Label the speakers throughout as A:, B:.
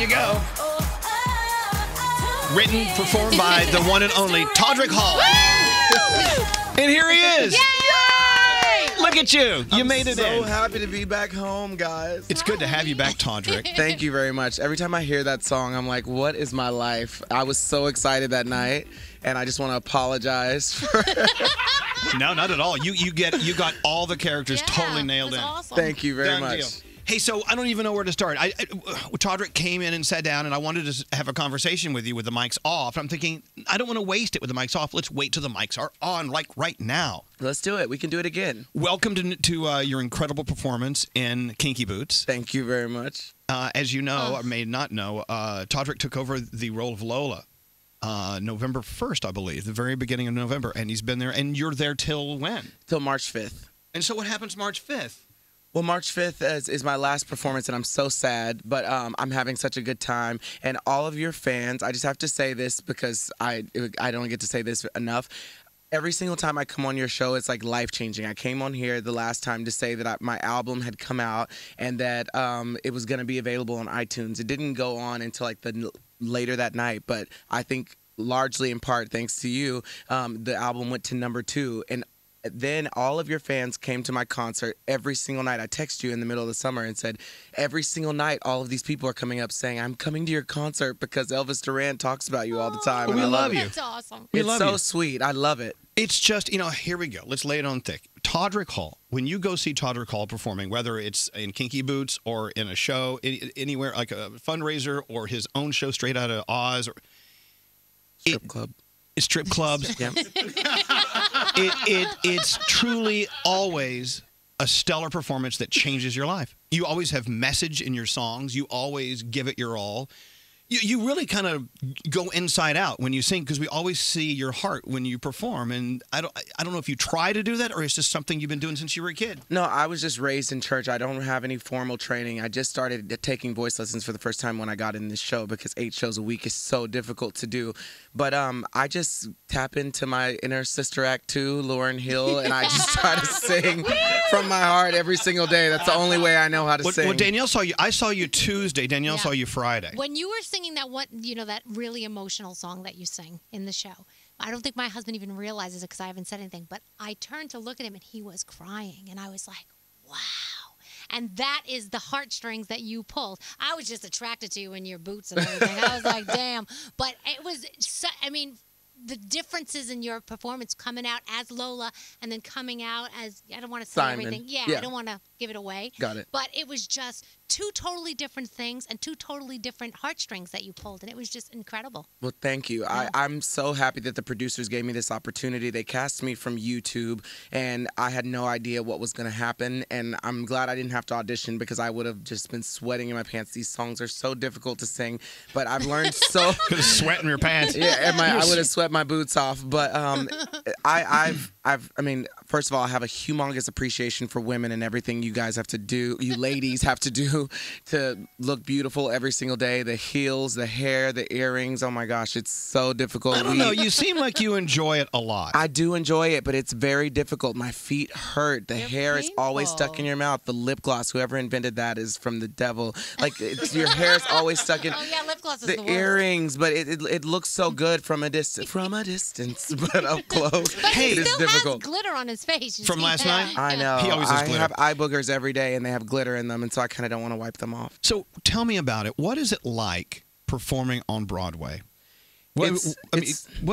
A: you go. Written, performed by the one and only Todrick Hall. And here he is. Yay! Look at you. You made it in.
B: So happy to be back home, guys.
A: It's good to have you back, Todrick.
B: Thank you very much. Every time I hear that song, I'm like, what is my life? I was so excited that night, and I just want to apologize for
A: No, not at all. You got all the characters totally nailed in.
C: Awesome.
B: Thank you very
A: Done
B: much.
A: deal. Hey, so I don't even know where to start. Todrick came in and sat down, and I wanted to have a conversation with you with the mics off. I'm thinking, I don't want to waste it with the mics off. Let's wait till the mics are on, like right now.
B: Let's do it. We can do it again.
A: Welcome to your incredible performance in Kinky Boots. Thank
B: you very much.
A: As you know, or may not know, Todrick took over the role of Lola November 1st, I believe, the very beginning of November, and he's been there. And you're there till when?
B: Till March 5th.
A: And so what happens March 5th?
B: Well, March 5th is my last performance, and I'm so sad, but I'm having such a good time. And all of your fans, I just have to say this because I don't get to say this enough. Every single time I come on your show, it's like life-changing. I came on here the last time to say that my album had come out and that it was going to be available on iTunes. It didn't go on until like later that night, but I think largely in part thanks to you, the album went to #2. And then all of your fans came to my concert every single night. I texted you in the middle of the summer and said, every single night, all of these people are coming up saying, I'm coming to your concert because Elvis Duran talks about you all the time.
A: We love you.
C: That's awesome.
B: It's so sweet. I love it.
A: It's just, here we go. Let's lay it on thick. Todrick Hall. When you go see Todrick Hall performing, whether it's in Kinky Boots or in a show, anywhere, like a fundraiser or his own show straight out of Oz. Or
B: Strip club.
A: Strip clubs.
B: Yep.
A: It's truly always a stellar performance that changes your life. You always have message in your songs. You always give it your all. You really kind of go inside out when you sing because we always see your heart when you perform. And I don't know if you try to do that or it's just something you've been doing since you were a kid.
B: No, I was just raised in church. I don't have any formal training. I just started taking voice lessons for the first time when I got in this show because 8 shows a week is so difficult to do. But I just tap into my inner Sister Act 2, Lauryn Hill, and I just try to sing from my heart every single day. That's the only way I know how to sing.
A: Well, Danielle saw you. I saw you Tuesday. Danielle saw you Friday.
C: When you were singing that really emotional song that you sang in the show, I don't think my husband even realizes it because I haven't said anything, but I turned to look at him and he was crying and I was like, wow. And that is the heartstrings that you pulled. I was just attracted to you in your boots and everything. I was like, damn. But it was, the differences in your performance coming out as Lola and then coming out as, I don't want to say
B: Simon.
C: everything. Yeah, I don't want to give it away.
B: Got it.
C: But it was just 2 totally different things and 2 totally different heartstrings that you pulled. And it was just incredible.
B: Well, thank you.
C: Yeah.
B: I'm so happy that the producers gave me this opportunity. They cast me from YouTube, and I had no idea what was going to happen. And I'm glad I didn't have to audition because I would have just been sweating in my pants. These songs are so difficult to sing, but I've learned so.
A: Could have sweat in your pants.
B: Yeah, and I would have sweat my boots off. But I mean, first of all, I have a humongous appreciation for women and everything you guys have to do, you ladies have to do to look beautiful every single day. The heels, the hair, the earrings. Oh my gosh, it's so difficult.
A: I don't know. You seem like you enjoy it a lot.
B: I do enjoy it, but it's very difficult. My feet hurt. The hair is always stuck in your mouth. The lip gloss, whoever invented that is from the devil. Like your hair is always stuck in.
C: Oh yeah, lip gloss is
B: the
C: worst.
B: Earrings, but it looks so good from a distance. From a distance, but up close.
C: But
B: it
C: he
B: is
C: still
B: difficult.
C: has glitter on his face. You
A: From
C: see
A: last
C: that?
A: night?
B: I know.
A: He always has
B: I
A: glitter.
B: have eye boogers every day, and they have glitter in them, and so I kind of don't want to wipe them off.
A: So tell me about it. What is it like performing on Broadway? What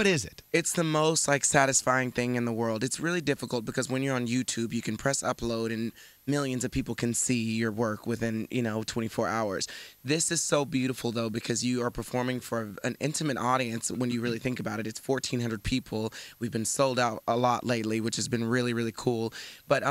A: is it?
B: It's the most satisfying thing in the world. It's really difficult because when you're on YouTube, you can press upload and millions of people can see your work within 24 hours. This is so beautiful though because you are performing for an intimate audience. When you really think about it, it's 1,400 people. We've been sold out a lot lately, which has been really, really cool. But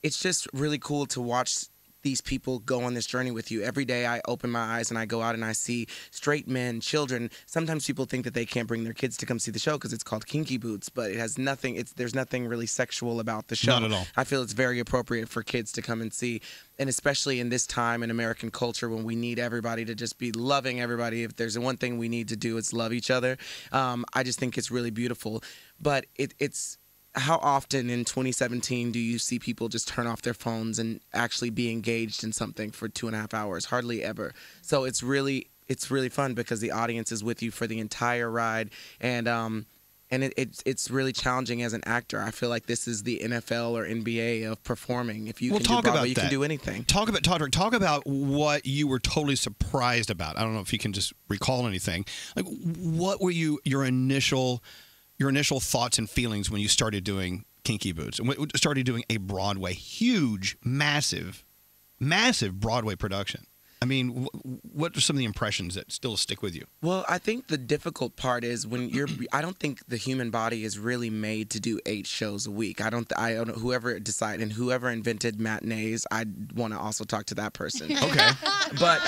B: it's just really cool to watch these people go on this journey with you. Every day I open my eyes and I go out and I see straight men, children. Sometimes people think that they can't bring their kids to come see the show because it's called Kinky Boots, but it has nothing, there's nothing really sexual about the show.
A: Not at all.
B: I feel it's very appropriate for kids to come and see, and especially in this time in American culture when we need everybody to just be loving everybody. If there's one thing we need to do, it's love each other. I just think it's really beautiful, but it's how often in 2017 do you see people just turn off their phones and actually be engaged in something for 2.5 hours? Hardly ever. So it's really it's really fun because the audience is with you for the entire ride, and it's really challenging as an actor. I feel like this is the NFL or NBA of performing. If you can do Broadway, you can do anything.
A: Talk about what you were totally surprised about. I don't know if you can just recall anything. Like, what were your initial thoughts and feelings when you started doing Kinky Boots and started doing a Broadway, huge, massive Broadway production? I mean, what are some of the impressions that still stick with you?
B: Well, I think the difficult part is when I don't think the human body is really made to do 8 shows a week. I don't whoever decided and whoever invented matinees, I want to also talk to that person.
A: Okay.
B: But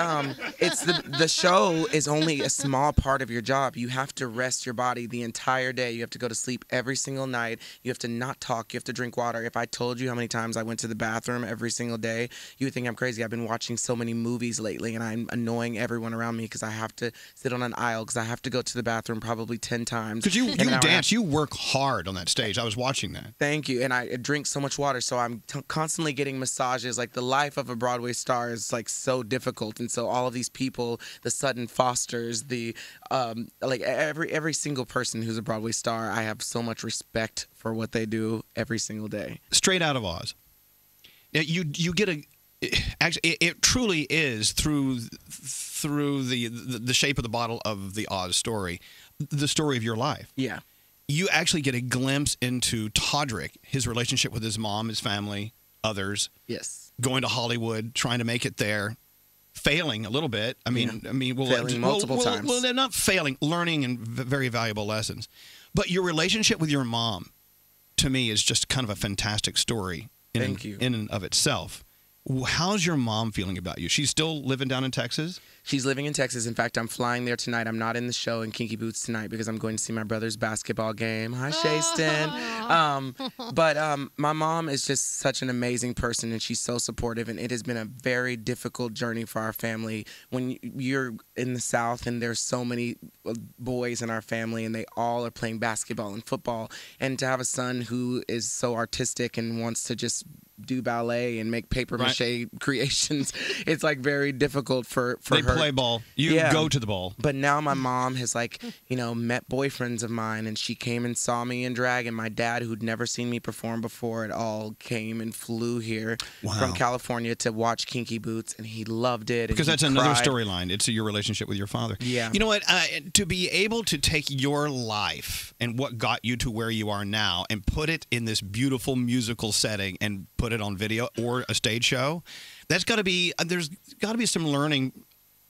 B: it's the show is only a small part of your job. You have to rest your body the entire day. You have to go to sleep every single night. You have to not talk. You have to drink water. If I told you how many times I went to the bathroom every single day, you would think I'm crazy. I've been watching so many movies lately, and I'm annoying everyone around me because I have to sit on an aisle because I have to go to the bathroom probably 10 times.
A: Because you dance, you work hard on that stage. I was watching that.
B: Thank you. And I drink so much water, so I'm constantly getting massages. Like, the life of a Broadway star is like so difficult, and so all of these people, the Sutton Fosters, the like every single person who's a Broadway star, I have so much respect for what they do every single day.
A: Straight Out of Oz. Now, you get a. Actually, it truly is through the shape of the bottle of the Oz story, the story of your life.
B: Yeah.
A: You actually get a glimpse into Todrick, his relationship with his mom, his family, others.
B: Yes.
A: Going to Hollywood, trying to make it there, failing a little bit.
B: Failing multiple times.
A: Well, they're not failing, learning and very valuable lessons. But your relationship with your mom, to me, is just kind of a fantastic story in and of itself. How's your mom feeling about you? She's still living down in Texas?
B: She's living in Texas. In fact, I'm flying there tonight. I'm not in the show in Kinky Boots tonight because I'm going to see my brother's basketball game. Hi, Shayston. But my mom is just such an amazing person, and she's so supportive, and it has been a very difficult journey for our family. When you're in the South and there's so many boys in our family, and they all are playing basketball and football, and to have a son who is so artistic and wants to just do ballet and make paper mache creations, it's like very difficult for her.
A: They play ball. You go to the ball.
B: But now my mom has met boyfriends of mine, and she came and saw me in drag, and my dad, who'd never seen me perform before at all, came and flew here from California to watch Kinky Boots, and he loved it.
A: Because that's another storyline. It's your relationship with your father.
B: Yeah.
A: You know what? To be able to take your life and what got you to where you are now and put it in this beautiful musical setting and put it on video or a stage show, there's got to be some learning.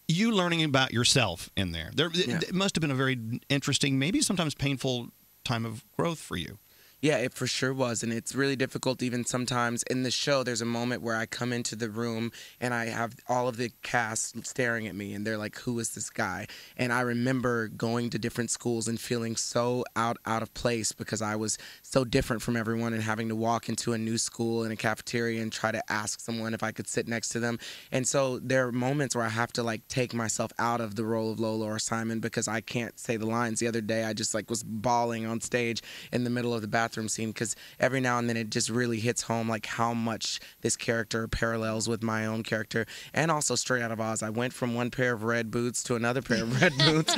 A: You learning about yourself in there. It must have been a very interesting, maybe sometimes painful time of growth for you.
B: Yeah, it for sure was, and it's really difficult even sometimes. In the show, there's a moment where I come into the room, and I have all of the cast staring at me, and they're like, who is this guy? And I remember going to different schools and feeling so out of place because I was so different from everyone and having to walk into a new school in a cafeteria and try to ask someone if I could sit next to them. And so there are moments where I have to take myself out of the role of Lola or Simon because I can't say the lines. The other day, I just was bawling on stage in the middle of the bathroom scene because every now and then it just really hits home how much this character parallels with my own character. And also Straight Out of Oz, I went from one pair of red boots to another pair of red boots,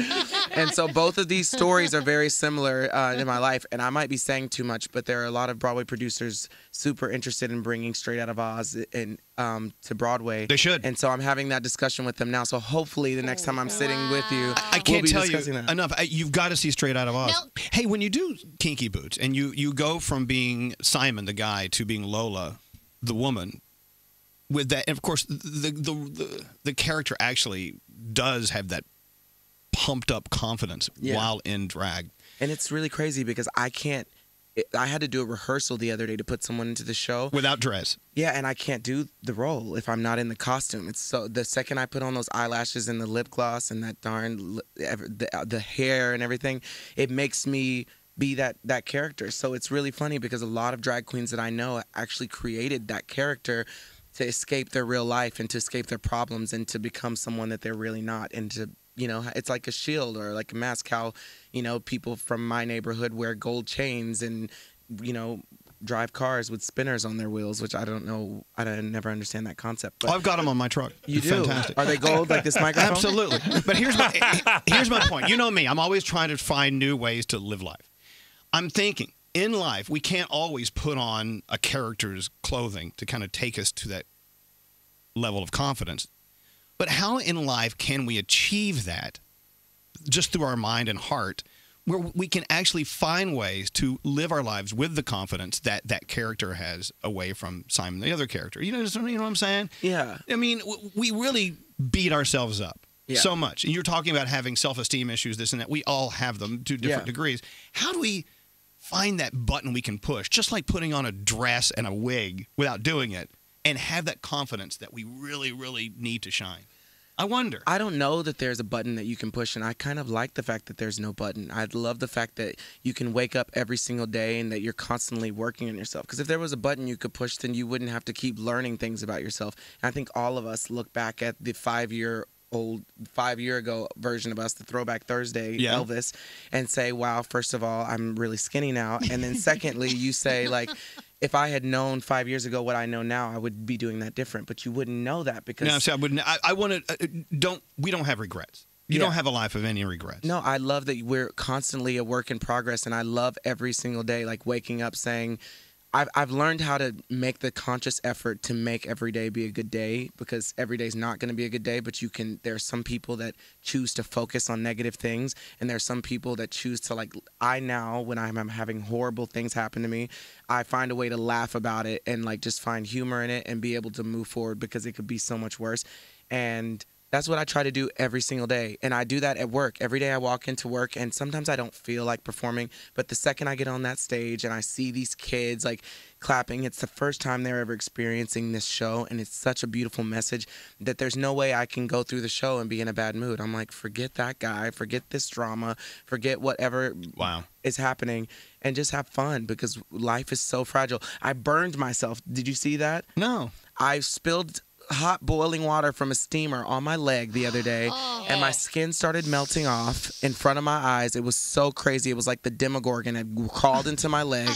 B: and so both of these stories are very similar in my life. And I might be saying too much, but there are a lot of Broadway producers super interested in bringing Straight Out of Oz and to Broadway.
A: They should.
B: And so I'm having that discussion with them now. So hopefully the next time I'm sitting with you,
A: I can't
B: we'll
A: tell you enough. You've got to see Straight Out of Oz.
C: No.
A: Hey, when you do Kinky Boots and you go from being Simon, the guy, to being Lola, the woman, with that, and of course, the character actually does have that pumped up confidence while in drag.
B: And it's really crazy because I had to do a rehearsal the other day to put someone into the show
A: Without dress.
B: Yeah, and I can't do the role if I'm not in the costume. It's so the second I put on those eyelashes and the lip gloss and that darn the hair and everything, it makes me be that character. So it's really funny because a lot of drag queens that I know actually created that character to escape their real life and to escape their problems and to become someone that they're really not, and to it's like a shield or like a mask. How people from my neighborhood wear gold chains and drive cars with spinners on their wheels, which I don't know. I never understand that concept. But
A: I've got them on my truck.
B: You
A: They're
B: do?
A: Fantastic.
B: Are they gold like this microphone?
A: Absolutely. But here's my point. You know me. I'm always trying to find new ways to live life. I'm thinking, in life, we can't always put on a character's clothing to kind of take us to that level of confidence. But how in life can we achieve that just through our mind and heart, where we can actually find ways to live our lives with the confidence that that character has away from Simon, the other character? You know what I'm saying?
B: Yeah.
A: I mean, we really beat ourselves up so much. And you're talking about having self-esteem issues, this and that. We all have them to different degrees. How do we find that button we can push, just like putting on a dress and a wig without doing it, and have that confidence that we really, really need to shine? I wonder.
B: I don't know that there's a button that you can push, and I kind of like the fact that there's no button. I love the fact that you can wake up every single day and that you're constantly working on yourself. Because if there was a button you could push, then you wouldn't have to keep learning things about yourself. And I think all of us look back at the 5 year ago version of us, the Throwback Thursday Elvis, and say, wow, first of all, I'm really skinny now. And then secondly, you say, like, if I had known 5 years ago what I know now, I would be doing that different. But you wouldn't know that because...
A: No, see, I wouldn't. I want to... we don't have regrets. You don't have a life of any regrets.
B: No, I love that we're constantly a work in progress, and I love every single day, like waking up saying... I've learned how to make the conscious effort to make every day be a good day, because every day is not going to be a good day, but you can. There are some people that choose to focus on negative things, and there are some people that choose to, like, I now, when I'm having horrible things happen to me, I find a way to laugh about it and, like, just find humor in it and be able to move forward, because it could be so much worse. And that's what I try to do every single day. And I do that at work. Every day I walk into work, and sometimes I don't feel like performing, but the second I get on that stage and I see these kids, like, clapping, it's the first time they're ever experiencing this show, and it's such a beautiful message that there's no way I can go through the show and be in a bad mood. I'm like, forget that guy, forget this drama, forget whatever is happening, and just have fun, because life is so fragile. I burned myself. Did you see that?
A: No.
B: I spilled hot boiling water from a steamer on my leg the other day, and my skin started melting off in front of my eyes. It was so crazy. It was like the Demogorgon had crawled into my leg.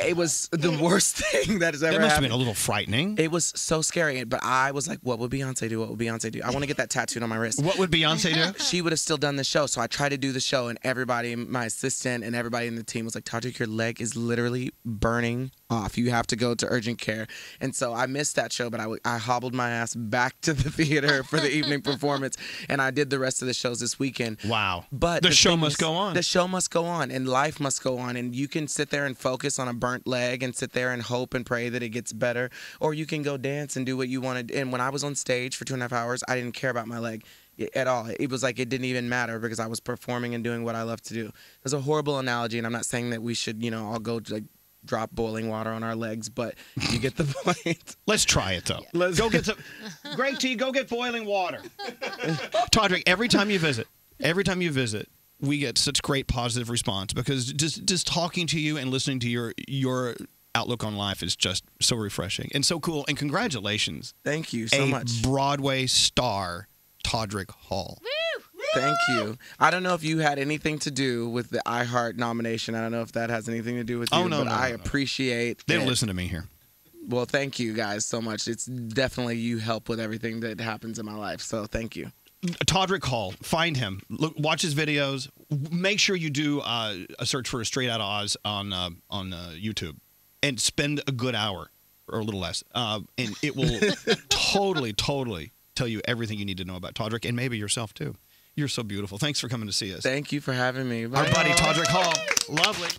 B: It was the worst thing that has ever happened.
A: That must have been a little frightening.
B: It was so scary, but I was like, what would Beyonce do? What would Beyonce do? I want to get that tattooed on my wrist.
A: What would Beyonce do?
B: She would have still done the show. So I tried to do the show, and everybody, my assistant and everybody in the team was like, Todrick, your leg is literally burning off. You have to go to urgent care. And so I missed that show, but I hobbled my ass back to the theater for the evening performance, and I did the rest of the shows this weekend.
A: Wow.
B: But
A: the show must go on.
B: The show must go on, and life must go on, and you can sit there and focus on a burnt leg and sit there and hope and pray that it gets better, or you can go dance and do what you wanted. And when I was on stage for 2.5 hours, I didn't care about my leg at all. It was like it didn't even matter, because I was performing and doing what I love to do. It's a horrible analogy, and I'm not saying that we should, all go like drop boiling water on our legs, but you get the point.
A: Let's try it, though. Let's go get some. Greg T, go get boiling water. Todrick, every time you visit, we get such great positive response, because just talking to you and listening to your outlook on life is just so refreshing and so cool. And congratulations.
B: Thank you so much.
A: Broadway star, Todrick Hall.
C: Woo!
B: Thank you. I don't know if you had anything to do with the iHeart nomination. I don't know if that has anything to do with you, but I appreciate
A: They don't listen to me here.
B: Well, thank you guys so much. It's definitely, you help with everything that happens in my life, so thank you.
A: Todrick Hall, find him. Look, watch his videos. Make sure you do a search for Straight Outta Oz on YouTube, and spend a good hour or a little less, and it will totally tell you everything you need to know about Todrick, and maybe yourself too. You're so beautiful. Thanks for coming to see us.
B: Thank you for having me. Bye.
A: Our buddy Todrick Hall. Lovely.